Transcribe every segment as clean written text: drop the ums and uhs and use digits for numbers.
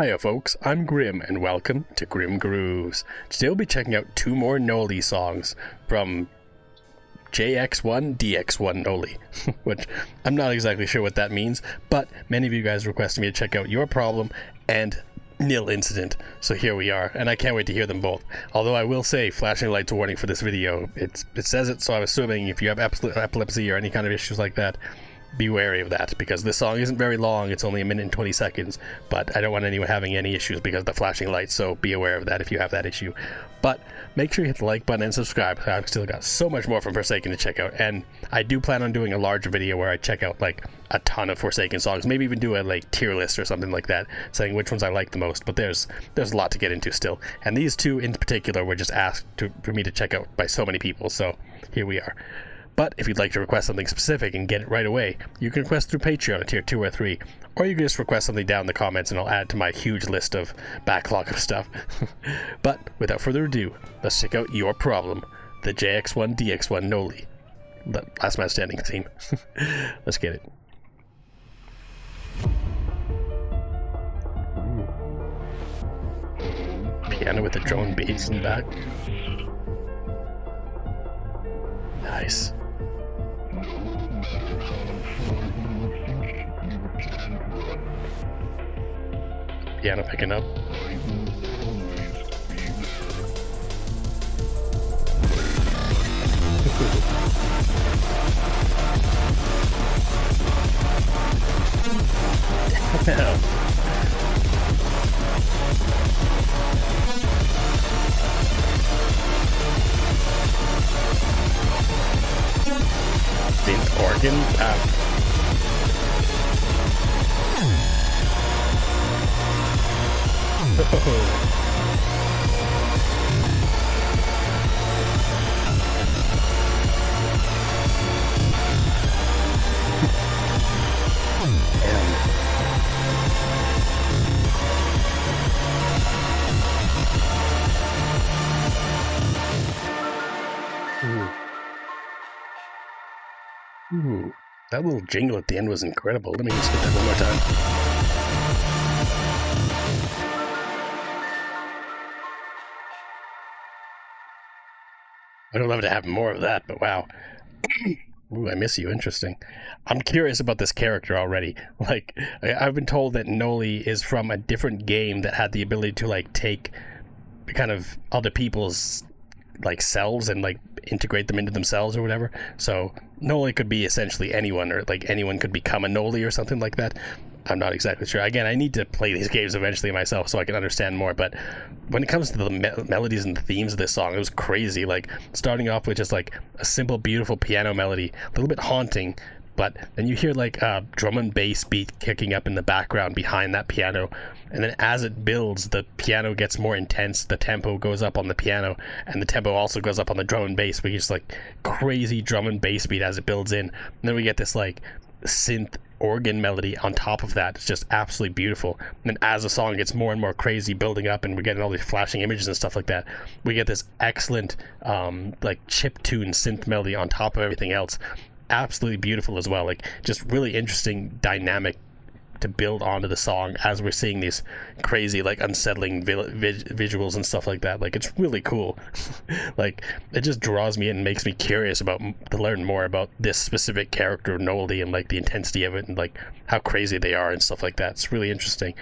Hiya folks, I'm Grim and welcome to Grim Grooves. Today we'll be checking out two more Noli songs from JX1DX1 Noli, which I'm not exactly sure what that means, but many of you guys requested me to check out Your Problem and Nil Incident, so here we are, and I can't wait to hear them both. Although I will say, flashing lights warning for this video. It says it, so I'm assuming if you have epilepsy or any kind of issues like that, be wary of that, because this song isn't very long. It's only 1 minute and 20 seconds, but I don't want anyone having any issues because of the flashing lights, so be aware of that if you have that issue. But make sure you hit the like button and subscribe. I've still got so much more from Forsaken to check out, and I do plan on doing a larger video where I check out like a ton of Forsaken songs, maybe even do a like tier list or something like that, saying which ones I like the most. But there's a lot to get into still, and these two in particular were just asked for me to check out by so many people, so here we are. But if you'd like to request something specific and get it right away, you can request through Patreon at tier 2 or 3, or you can just request something down in the comments and I'll add to my huge list of backlog of stuff. But without further ado, let's check out Your Problem, the JX1DX1 Noli, the Last Man Standing theme. Let's get it. Piano with the drone bass in the back. Nice. Piano picking up. Damn. Synth organ. Ooh, that little jingle at the end was incredible. Let me just get that one more time. I would love to have more of that, but wow. Ooh, I miss you. Interesting. I'm curious about this character already. Like, I've been told that Noli is from a different game that had the ability to, like, take kind of other people's, like, cells and, like, integrate them into themselves or whatever. So Noli could be essentially anyone, or like anyone could become a Noli or something like that. I'm not exactly sure. Again, I need to play these games eventually myself so I can understand more, but when it comes to the melodies and the themes of this song, it was crazy. Like, starting off with just like a simple, beautiful piano melody, a little bit haunting, but then you hear like a drum and bass beat kicking up in the background behind that piano, and then as it builds, the piano gets more intense, the tempo goes up on the piano, and the tempo also goes up on the drum and bass. We just like crazy drum and bass beat as it builds in, and then we get this like synth organ melody on top of that. It's just absolutely beautiful. And then as the song gets more and more crazy, building up, and we're getting all these flashing images and stuff like that, we get this excellent like chiptune synth melody on top of everything else. Absolutely beautiful as well. Like, just really interesting dynamic to build onto the song as we're seeing these crazy, like, unsettling visuals and stuff like that. Like, it's really cool. Like, it just draws me in and makes me curious to learn more about this specific character of Noli and like the intensity of it and like how crazy they are and stuff like that. It's really interesting.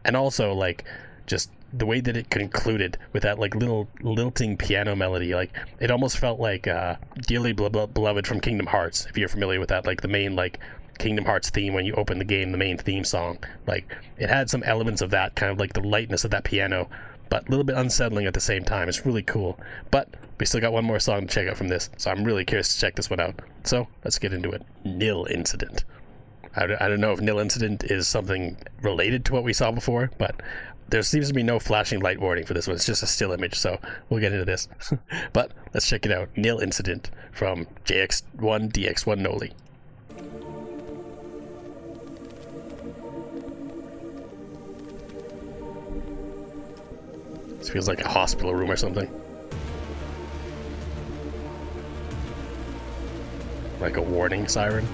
And also, like, just the way that it concluded with that like little lilting piano melody, like it almost felt like Dearly Beloved from Kingdom Hearts, if you're familiar with that, like the main like Kingdom Hearts theme when you open the game, the main theme song. Like, it had some elements of that, kind of like the lightness of that piano, but a little bit unsettling at the same time. It's really cool. But we still got one more song to check out from this, so I'm really curious to check this one out. So let's get into it. Nil Incident. I don't know if Nil Incident is something related to what we saw before, but there seems to be no flashing light warning for this one. It's just a still image, so we'll get into this. But let's check it out. Nil Incident from JX1DX1 Noli. This feels like a hospital room or something. Like a warning siren.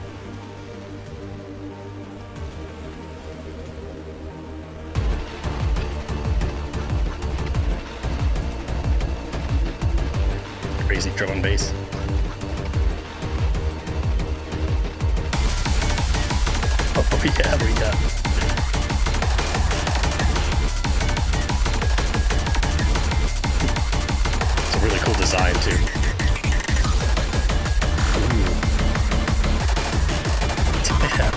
crazy drum and bass. Oh yeah, we got. It's a really cool design too. Ooh. Damn.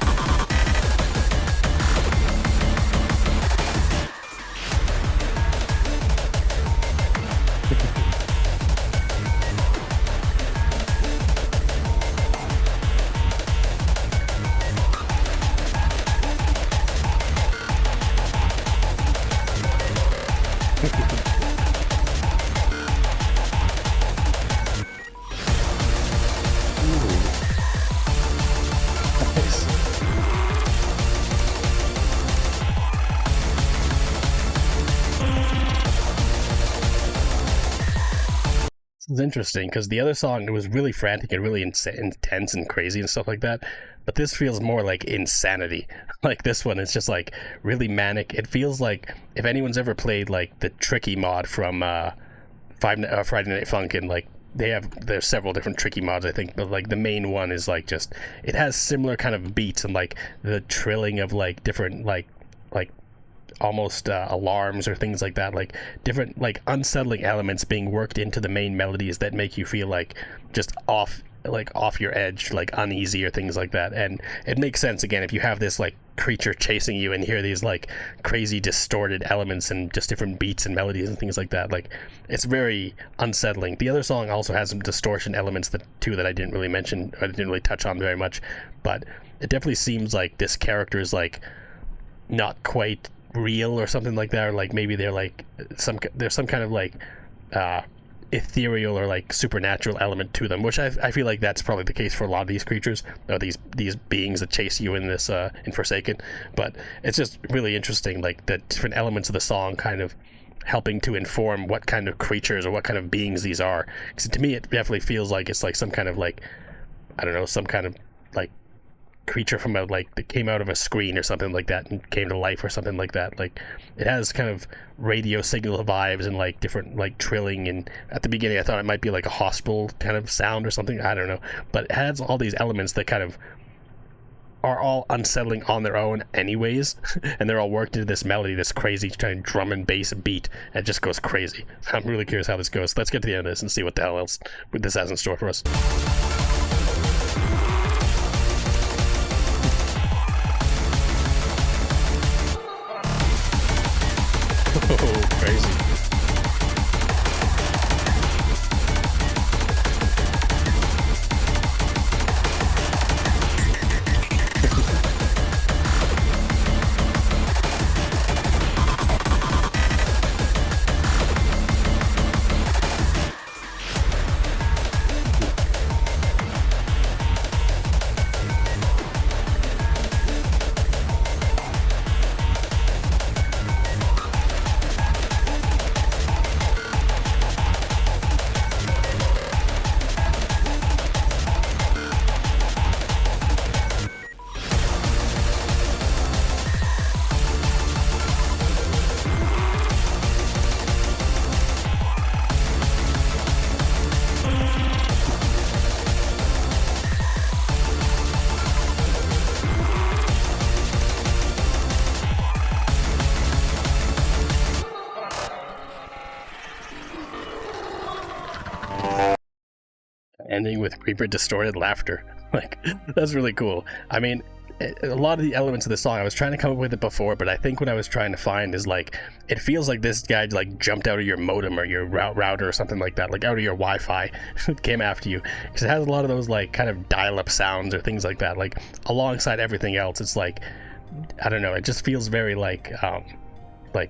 It's interesting because the other song, it was really frantic and really intense and crazy and stuff like that, but this feels more like insanity. Like this one is just like really manic. It feels like if anyone's ever played like the Tricky mod from Friday Night Funkin', like there's several different Tricky mods, I think, but like the main one is like just, it has similar kind of beats and like the trilling of like different like almost alarms or things like that, like different like unsettling elements being worked into the main melodies that make you feel like just off your edge, like uneasy or things like that. And it makes sense again if you have this like creature chasing you and hear these like crazy distorted elements and just different beats and melodies and things like that. Like it's very unsettling. The other song also has some distortion elements that I didn't really mention, or I didn't really touch on very much, but it definitely seems like this character is like not quite real or something like that, or like maybe they're like there's some kind of like ethereal or like supernatural element to them, which I feel like that's probably the case for a lot of these creatures, or these beings that chase you in this in Forsaken. But it's just really interesting, like the different elements of the song kind of helping to inform what kind of creatures or what kind of beings these are. Because to me it definitely feels like it's like some kind of like, I don't know, some kind of like creature from a like that came out of a screen or something like that and came to life or something like that. Like it has kind of radio signal vibes and like different like trilling, and at the beginning I thought it might be like a hospital kind of sound or something, I don't know, but it has all these elements that kind of are all unsettling on their own anyways and they're all worked into this melody, this crazy kind of drum and bass beat, and it just goes crazy. I'm really curious how this goes. Let's get to the end of this and see what the hell else this has in store for us. Oh, crazy. Ending with creeper distorted laughter. Like, that's really cool. I mean, a lot of the elements of the song, I was trying to come up with it before, but I think what I was trying to find is like, it feels like this guy like jumped out of your modem or your router or something like that, like out of your Wi-Fi, came after you, because it has a lot of those like kind of dial-up sounds or things like that, like alongside everything else. It's like, I don't know, it just feels very like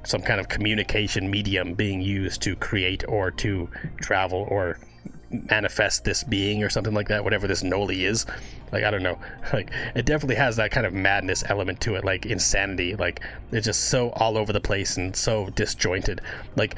some kind of communication medium being used to create or to travel or manifest this being or something like that, whatever this Noli is. Like, I don't know, like it definitely has that kind of madness element to it, like insanity. Like it's just so all over the place and so disjointed. Like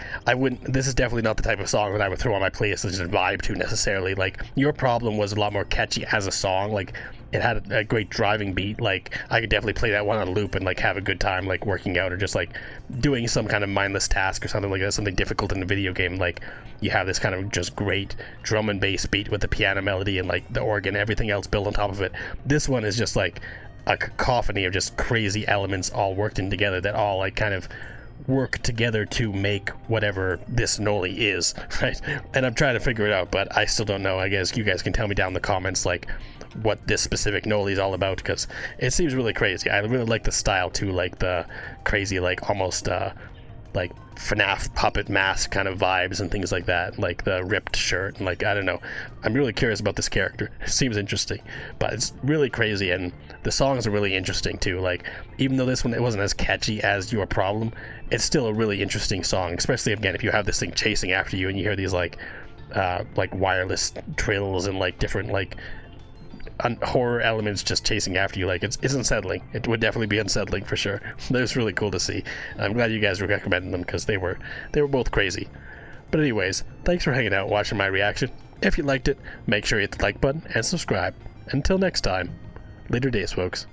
this is definitely not the type of song that I would throw on my playlist and just vibe to necessarily. Like Your Problem was a lot more catchy as a song. Like it had a great driving beat. Like, I could definitely play that one on loop and like have a good time, like working out or just like doing some kind of mindless task or something like that, something difficult in a video game. Like, you have this kind of just great drum and bass beat with the piano melody and like the organ, everything else built on top of it. This one is just like a cacophony of just crazy elements all worked in together that all like kind of work together to make whatever this Noli is, right? And I'm trying to figure it out, but I still don't know. I guess you guys can tell me down in the comments like what this specific Noli is all about, because it seems really crazy. I really like the style too, like the crazy, like almost like FNAF puppet mask kind of vibes and things like that, like the ripped shirt and like, I don't know. I'm really curious about this character. It seems interesting, but it's really crazy, and the songs are really interesting too. Like, even though this one, it wasn't as catchy as Your Problem, it's still a really interesting song, especially again if you have this thing chasing after you and you hear these like wireless trills and like different like horror elements just chasing after you. Like, it's unsettling. It would definitely be unsettling for sure. That was really cool to see. I'm glad you guys were recommending them because they were both crazy. But anyways, thanks for hanging out watching my reaction. If you liked it, make sure you hit the like button and subscribe. Until next time, later days folks.